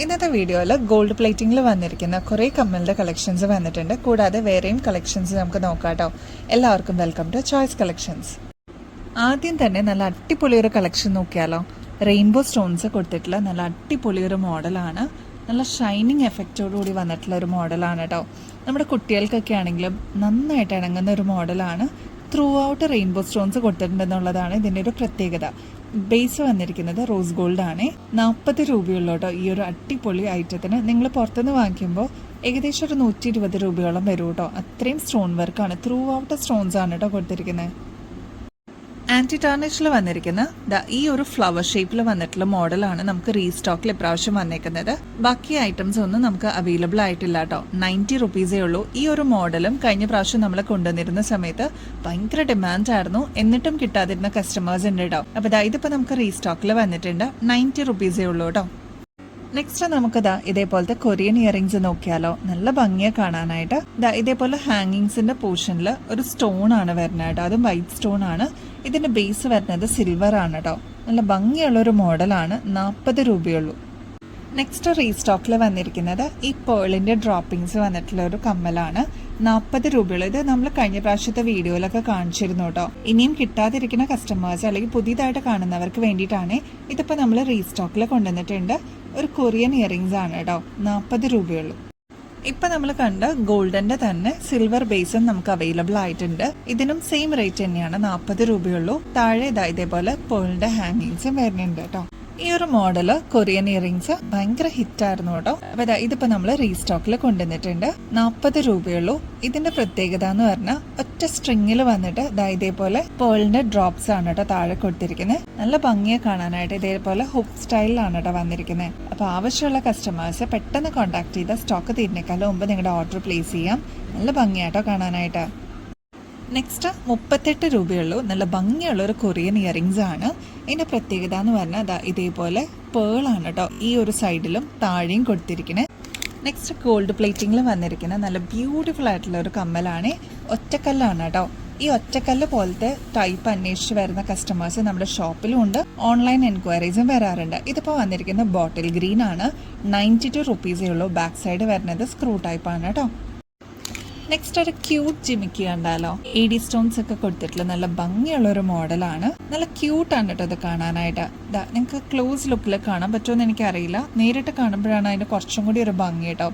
ഇന്നത്തെ വീഡിയോയിൽ ഗോൾഡ് പ്ലേറ്റിംഗിൽ വന്നിരിക്കുന്ന കുറേ കമ്മലിൻ്റെ കളക്ഷൻസ് വന്നിട്ടുണ്ട്. കൂടാതെ വേറെയും കളക്ഷൻസ് നമുക്ക് നോക്കാം കേട്ടോ. എല്ലാവർക്കും വെൽക്കം ടു ചോയ്സ് കളക്ഷൻസ്. ആദ്യം തന്നെ നല്ല അടിപൊളിയൊരു കളക്ഷൻ നോക്കിയാലോ. റെയിൻബോ സ്റ്റോൺസ് കൊടുത്തിട്ടുള്ള നല്ല അടിപൊളിയൊരു മോഡലാണ്. നല്ല ഷൈനിങ് എഫക്റ്റോടുകൂടി വന്നിട്ടുള്ള ഒരു മോഡലാണ് കേട്ടോ. നമ്മുടെ കുട്ടികൾക്കൊക്കെ ആണെങ്കിലും നന്നായിട്ട് ഇണങ്ങുന്ന ഒരു മോഡലാണ്. ത്രൂ ഔട്ട് റെയിൻബോ സ്റ്റോൺസ് കൊടുത്തിട്ടുണ്ടെന്നുള്ളതാണ് ഇതിൻ്റെ ഒരു പ്രത്യേകത. ബേസ് വന്നിരിക്കുന്നത് റോസ് ഗോൾഡ് ആണ്. 40 രൂപയുള്ളൂ കേട്ടോ ഈ ഒരു അടിപൊളി ഐറ്റത്തിന്. നിങ്ങൾ പുറത്തുനിന്ന് വാങ്ങിക്കുമ്പോൾ ഏകദേശം ഒരു 120 രൂപയോളം വരും കേട്ടോ. അത്രയും സ്റ്റോൺ വർക്കാണ്, ത്രൂ ഔട്ട് സ്റ്റോൺസ് ആണ് കേട്ടോ കൊടുത്തിരിക്കുന്നത്. ആൻറ്റി ടാർണിഷിൽ വന്നിരിക്കുന്ന ഈ ഒരു ഫ്ലവർ ഷേപ്പിൽ വന്നിട്ടുള്ള മോഡലാണ് നമുക്ക് റീസ്റ്റോക്കിൽ ഇപ്രാവശ്യം വന്നേക്കുന്നത്. ബാക്കി ഐറ്റംസ് ഒന്നും നമുക്ക് അവൈലബിൾ ആയിട്ടില്ല കേട്ടോ. 90 റുപ്പീസേ ഉള്ളൂ. ഈ ഒരു മോഡലും കഴിഞ്ഞ പ്രാവശ്യം നമ്മൾ കൊണ്ടുവന്നിരുന്ന സമയത്ത് ഭയങ്കര ഡിമാൻഡ് ആയിരുന്നു, എന്നിട്ടും കിട്ടാതിരുന്ന കസ്റ്റമേഴ്സ് ഉണ്ട് കേട്ടോ. അപ്പോൾ ഇതിപ്പോൾ നമുക്ക് റീസ്റ്റോക്കിൽ വന്നിട്ടുണ്ട്. 90 റുപ്പീസേ ഉള്ളൂ കേട്ടോ. നെക്സ്റ്റ് നമുക്ക് ഇതേപോലത്തെ കൊറിയൻ ഇയറിംഗ്സ് നോക്കിയാലോ. നല്ല ഭംഗിയെ കാണാനായിട്ട് ഇതേപോലെ ഹാങ്ങിങ്സിന്റെ പോർഷനിൽ ഒരു സ്റ്റോൺ ആണ് വരുന്നത് കേട്ടോ. അതും വൈറ്റ് സ്റ്റോൺ ആണ്. ഇതിന്റെ ബേസ് വരുന്നത് സിൽവർ ആണ് കേട്ടോ. നല്ല ഭംഗിയുള്ള ഒരു മോഡലാണ്. 40 രൂപയുള്ളൂ. നെക്സ്റ്റ് റീസ്റ്റോക്കിൽ വന്നിരിക്കുന്നത് ഈ പേളിന്റെ ഡ്രോപ്പിങ്സ് വന്നിട്ടുള്ള ഒരു കമ്മലാണ്. 40 രൂപയുള്ളൂ. ഇത് നമ്മൾ കഴിഞ്ഞ പ്രാവശ്യത്തെ വീഡിയോയിലൊക്കെ കാണിച്ചിരുന്നു കേട്ടോ. ഇനിയും കിട്ടാതിരിക്കുന്ന കസ്റ്റമേഴ്സ് അല്ലെങ്കിൽ പുതിയതായിട്ട് കാണുന്നവർക്ക് വേണ്ടിയിട്ടാണ് ഇതിപ്പോൾ നമ്മൾ റീസ്റ്റോക്കിൽ കൊണ്ടുവന്നിട്ടുണ്ട്. ഒരു കൊറിയൻ ഇയറിംഗ്സ് ആണ് കേട്ടോ. 40 രൂപയുള്ളൂ. ഇപ്പം നമ്മൾ കണ്ട ഗോൾഡന്റെ തന്നെ സിൽവർ ബേസും നമുക്ക് അവൈലബിൾ ആയിട്ടുണ്ട്. ഇതിനും സെയിം റേറ്റ് തന്നെയാണ്, 40 രൂപയുള്ളൂ. താഴെ ഇതേപോലെ പേളിന്റെ ഹാങ്ങിങ്സും വരുന്നുണ്ട് കേട്ടോ. ഈ ഒരു മോഡല് കൊറിയൻ ഇയറിംഗ്സ് ഭയങ്കര ഹിറ്റായിരുന്നു കേട്ടോ. അപ്പൊ ഇതിപ്പോ നമ്മൾ റീസ്റ്റോക്കിൽ കൊണ്ടുവന്നിട്ടുണ്ട്. 40 രൂപയുള്ളൂ. ഇതിന്റെ പ്രത്യേകത എന്ന് പറഞ്ഞാൽ ഒറ്റ സ്ട്രിങ്ങിൽ വന്നിട്ട് ഇതേപോലെ പേളിന്റെ ഡ്രോപ്സ് ആണ് കേട്ടോ താഴെ കൊടുത്തിരിക്കുന്നത്. നല്ല ഭംഗിയെ കാണാനായിട്ട് ഇതേപോലെ ഹുക്ക് സ്റ്റൈലിലാണ് കേട്ടോ വന്നിരിക്കുന്നത്. അപ്പൊ ആവശ്യമുള്ള കസ്റ്റമേഴ്സ് പെട്ടെന്ന് കോൺടാക്ട് ചെയ്ത സ്റ്റോക്ക് തീരുന്നേക്കാളും മുമ്പ് നിങ്ങളുടെ ഓർഡർ പ്ലേസ് ചെയ്യാം. നല്ല ഭംഗിയാട്ടോ കാണാനായിട്ട്. നെക്സ്റ്റ് 38 രൂപയുള്ളൂ. നല്ല ഭംഗിയുള്ള ഒരു കൊറിയൻ ഇയറിംഗ്സ് ആണ്. ഇതിന്റെ പ്രത്യേകത എന്ന് പറഞ്ഞാൽ ഇതേപോലെ പേളാണ് കേട്ടോ ഈ ഒരു സൈഡിലും താഴെയും കൊടുത്തിരിക്കുന്നത്. നെക്സ്റ്റ് ഗോൾഡ് പ്ലേറ്റിംഗിൽ വന്നിരിക്കുന്ന നല്ല ബ്യൂട്ടിഫുൾ ആയിട്ടുള്ള ഒരു കമ്മലാണ്. ഒറ്റക്കല്ലാണ് കേട്ടോ. ഈ ഒറ്റക്കല്ല് പോലത്തെ ടൈപ്പ് അന്വേഷിച്ച് വരുന്ന കസ്റ്റമേഴ്സ് നമ്മുടെ ഷോപ്പിലും ഉണ്ട്, ഓൺലൈൻ എൻക്വയറീസും വരാറുണ്ട്. ഇതിപ്പോൾ വന്നിരിക്കുന്ന ബോട്ടിൽ ഗ്രീൻ ആണ്. 92 റുപ്പീസേ ഉള്ളൂ. ബാക്ക് സൈഡ് വരുന്നത് സ്ക്രൂ ടൈപ്പ് ആണ് കേട്ടോ. നെക്സ്റ്റ് ഒരു ക്യൂട്ട് ജിമിക്കി കണ്ടാലോ. AD സ്റ്റോൺസ് ഒക്കെ കൊടുത്തിട്ടുള്ള നല്ല ഭംഗിയുള്ള ഒരു മോഡലാണ്. നല്ല ക്യൂട്ടാണ് കേട്ടോ ഇത് കാണാനായിട്ട്. നിങ്ങൾക്ക് ക്ലോസ് ലുക്കിൽ കാണാൻ പറ്റുമെന്ന് എനിക്കറിയില്ല. നേരിട്ട് കാണുമ്പോഴാണ് അതിന് കുറച്ചും കൂടി ഒരു ഭംഗി കേട്ടോ.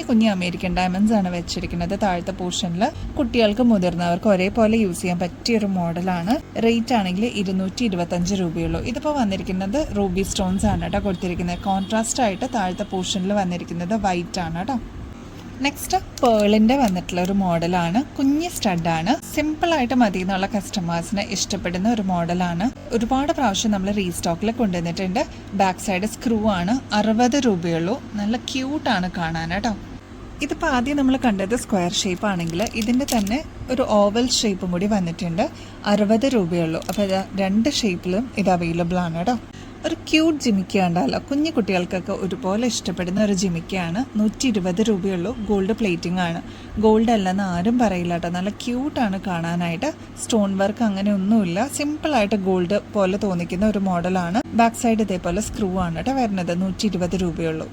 കുഞ്ഞു അമേരിക്കൻ ഡയമണ്ട്സ് ആണ് വെച്ചിരിക്കുന്നത് താഴത്തെ പോർഷനിൽ. കുട്ടികൾക്ക് മുതിർന്നവർക്ക് ഒരേപോലെ യൂസ് ചെയ്യാൻ പറ്റിയ ഒരു മോഡലാണ്. റേറ്റ് ആണെങ്കിൽ 225 രൂപയുള്ളൂ. ഇതിപ്പോൾ വന്നിരിക്കുന്നത് റൂബി സ്റ്റോൺസ് ആണ് കേട്ടോ കൊടുത്തിരിക്കുന്നത്. കോൺട്രാസ്റ്റ് ആയിട്ട് താഴത്തെ പോർഷനിൽ വന്നിരിക്കുന്നത് വൈറ്റ് ആണ് കേട്ടോ. നെക്സ്റ്റ് പേളിന്റെ വന്നിട്ടുള്ള ഒരു മോഡലാണ്. കുഞ്ഞ് സ്റ്റഡാണ്. സിമ്പിൾ ആയിട്ട് മതി എന്നുള്ള കസ്റ്റമേഴ്സിന് ഇഷ്ടപ്പെടുന്ന ഒരു മോഡലാണ്. ഒരുപാട് പ്രാവശ്യം നമ്മൾ റീസ്റ്റോക്കിൽ കൊണ്ടുവന്നിട്ടുണ്ട്. ബാക്ക് സൈഡ് സ്ക്രൂ ആണ്. 60 രൂപയുള്ളൂ. നല്ല ക്യൂട്ടാണ് കാണാൻ കേട്ടോ. ഇതിപ്പോൾ ആദ്യം നമ്മൾ കണ്ടത് സ്ക്വയർ ഷേപ്പ് ആണെങ്കിൽ ഇതിന്റെ തന്നെ ഒരു ഓവൽ ഷേപ്പും കൂടി വന്നിട്ടുണ്ട്. 60 രൂപയുള്ളൂ. അപ്പോൾ രണ്ട് ഷേപ്പിലും ഇത് അവൈലബിൾ ആണ് കേട്ടോ. ഒരു ക്യൂട്ട് ജിമിക്ക ഉണ്ടല്ലോ. കുഞ്ഞു കുട്ടികൾക്കൊക്കെ ഒരുപോലെ ഇഷ്ടപ്പെടുന്ന ഒരു ജിമിക്കയാണ്. 120 രൂപയുള്ളൂ. ഗോൾഡ് പ്ലേറ്റിംഗ് ആണ്. ഗോൾഡ് അല്ലെന്ന് ആരും പറയില്ല കേട്ടോ. നല്ല ക്യൂട്ടാണ് കാണാനായിട്ട്. സ്റ്റോൺ വർക്ക് അങ്ങനെ ഒന്നുമില്ല. സിമ്പിളായിട്ട് ഗോൾഡ് പോലെ തോന്നിക്കുന്ന ഒരു മോഡലാണ്. ബാക്ക് സൈഡ് ഇതേപോലെ സ്ക്രൂ ആണ് കേട്ടോ വരുന്നത്. 120 രൂപയുള്ളൂ.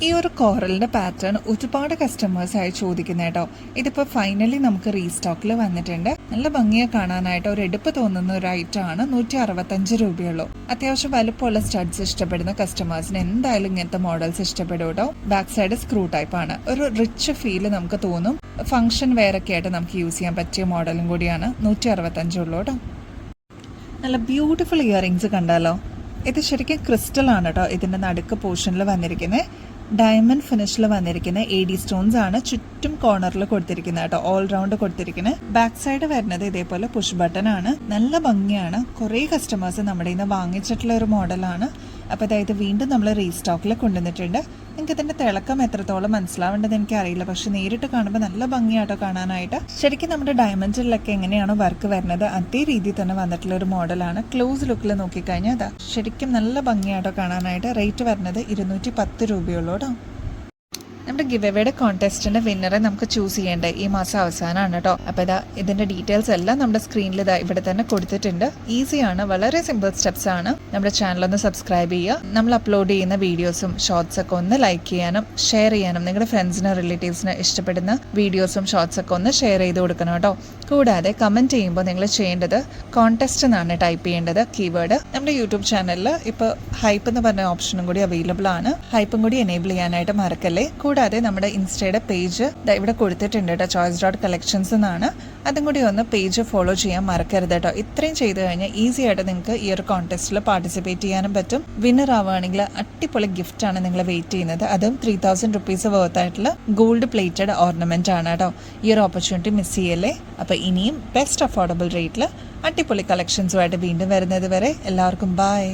ഈ ഒരു കോറലിന്റെ പാറ്റേൺ ഒരുപാട് കസ്റ്റമേഴ്സ് ആയി ചോദിക്കുന്ന കേട്ടോ. ഇതിപ്പോൾ ഫൈനലി നമുക്ക് റീസ്റ്റോക്കിൽ വന്നിട്ടുണ്ട്. നല്ല ഭംഗിയെ കാണാനായിട്ട് ഒരു എടുപ്പ് തോന്നുന്ന ഒരു ഐറ്റം ആണ്. 165 രൂപയുള്ളൂ. അത്യാവശ്യം വലുപ്പമുള്ള സ്റ്റഡ്സ് ഇഷ്ടപ്പെടുന്ന കസ്റ്റമേഴ്സിന് എന്തായാലും ഇങ്ങനത്തെ മോഡൽസ് ഇഷ്ടപ്പെടും കേട്ടോ. ബാക്ക് സൈഡ് സ്ക്രൂ ടൈപ്പ് ആണ്. ഒരു റിച്ച് ഫീല് നമുക്ക് തോന്നും. ഫംഗ്ഷൻ വെയർ ഒക്കെ ആയിട്ട് നമുക്ക് യൂസ് ചെയ്യാൻ പറ്റിയ മോഡലും കൂടിയാണ്. 165 ഉള്ളൂ കേട്ടോ. നല്ല ബ്യൂട്ടിഫുൾ ഇയറിംഗ്സ് കണ്ടാലോ. ഇത് ശരിക്കും ക്രിസ്റ്റൽ ആണ് കേട്ടോ. ഇതിന്റെ നടുക്ക് പോർഷനിൽ വന്നിരിക്കുന്നത് ഡയമണ്ട് ഫിനിഷിൽ വന്നിരിക്കുന്ന AD സ്റ്റോൺസ് ആണ്. ചുറ്റും കോർണറിൽ കൊടുത്തിരിക്കുന്നത് കേട്ടോ. ഓൾ റൗണ്ട് കൊടുത്തിരിക്കുന്നത്. ബാക്ക് സൈഡ് വരുന്നത് ഇതേപോലെ പുഷ് ബട്ടൺ ആണ്. നല്ല ഭംഗിയാണ്. കുറേ കസ്റ്റമേഴ്സ് നമ്മുടെ ഇന്ന് വാങ്ങിച്ചിട്ടുള്ള ഒരു മോഡലാണ്. അപ്പോൾ അതായത് വീണ്ടും നമ്മൾ റീസ്റ്റോക്കിൽ കൊണ്ടുവന്നിട്ടുണ്ട്. നിങ്ങൾക്ക് ഇതിന്റെ തിളക്കം എത്രത്തോളം മനസ്സിലാവേണ്ടത് എനിക്കറിയില്ല, പക്ഷെ നേരിട്ട് കാണുമ്പോൾ നല്ല ഭംഗിയാട്ടോ കാണാനായിട്ട്. ശരിക്കും നമ്മുടെ ഡയമണ്ടിലൊക്കെ എങ്ങനെയാണോ വർക്ക് വരുന്നത് അതേ രീതിയിൽ തന്നെ വന്നിട്ടുള്ള ഒരു മോഡലാണ്. ക്ലോസ് ലുക്കിൽ നോക്കിക്കഴിഞ്ഞാൽ ശരിക്കും നല്ല ഭംഗിയാട്ടോ കാണാനായിട്ട്. റേറ്റ് വരുന്നത് 210 രൂപയുള്ളൂ കേട്ടോ. നമ്മുടെ ഗിവ് എവേയുടെ കോൺടെസ്റ്റിന്റെ വിന്നറെ നമുക്ക് ചൂസ് ചെയ്യേണ്ടത് ഈ മാസം അവസാനമാണ് കേട്ടോ. അപ്പോൾ ഇതിന്റെ ഡീറ്റെയിൽസ് എല്ലാം നമ്മുടെ സ്ക്രീനിൽ ഇവിടെ തന്നെ കൊടുത്തിട്ടുണ്ട്. ഈസിയാണ്, വളരെ സിമ്പിൾ സ്റ്റെപ്സ് ആണ്. നമ്മുടെ ചാനൽ ഒന്ന് സബ്സ്ക്രൈബ് ചെയ്യുക. നമ്മൾ അപ്ലോഡ് ചെയ്യുന്ന വീഡിയോസും ഷോർട്സ് ഒക്കെ ഒന്ന് ലൈക്ക് ചെയ്യാനും ഷെയർ ചെയ്യാനും, നിങ്ങളുടെ ഫ്രണ്ട്സിന് റിലേറ്റീവ്സിന് ഇഷ്ടപ്പെടുന്ന വീഡിയോസും ഷോർട്സ് ഒക്കെ ഒന്ന് ഷെയർ ചെയ്ത് കൊടുക്കണം കേട്ടോ. കൂടാതെ കമന്റ് ചെയ്യുമ്പോൾ നിങ്ങൾ ചെയ്യേണ്ടത് കോൺടെസ്റ്റ് എന്നാണ് ടൈപ്പ് ചെയ്യേണ്ടത് കീവേഡ്. നമ്മുടെ യൂട്യൂബ് ചാനലിൽ ഇപ്പോൾ ഹൈപ്പ് എന്ന് പറഞ്ഞ ഓപ്ഷനും കൂടി അവൈലബിൾ ആണ്. ഹൈപ്പും കൂടി എനേബിൾ ചെയ്യാനായിട്ട് മറക്കല്ലേ. കൂടാതെ നമ്മുടെ ഇൻസ്റ്റയുടെ പേജ് ഇവിടെ കൊടുത്തിട്ടുണ്ട് കേട്ടോ, choice.collections എന്നാണ്. അതും കൂടി ഒന്ന് പേജ് ഫോളോ ചെയ്യാൻ മറക്കരുത് കേട്ടോ. ഇത്രയും ചെയ്ത് കഴിഞ്ഞാൽ ഈസി ആയിട്ട് നിങ്ങൾക്ക് ഈ ഒരു കോൺടെസ്റ്റിൽ പാർട്ടിസിപ്പേറ്റ് ചെയ്യാനും പറ്റും. വിന്നർ ആവുകയാണെങ്കിൽ അടിപൊളി ഗിഫ്റ്റ് ആണ് നിങ്ങൾ വെയിറ്റ് ചെയ്യുന്നത്. അതും 3000 റുപ്പീസ് വർത്ത് ആയിട്ടുള്ള ഗോൾഡ് പ്ലേറ്റഡ് ഓർണമെന്റ് ആണ് കേട്ടോ. ഈ ഒരു ഓപ്പർച്യൂണിറ്റി മിസ് ചെയ്യല്ലേ. അപ്പോൾ ഇനിയും ബെസ്റ്റ് അഫോർഡബിൾ റേറ്റിൽ അടിപൊളി കളക്ഷൻസുമായിട്ട് വീണ്ടും വരുന്നത് വരെ എല്ലാവർക്കും ബൈ.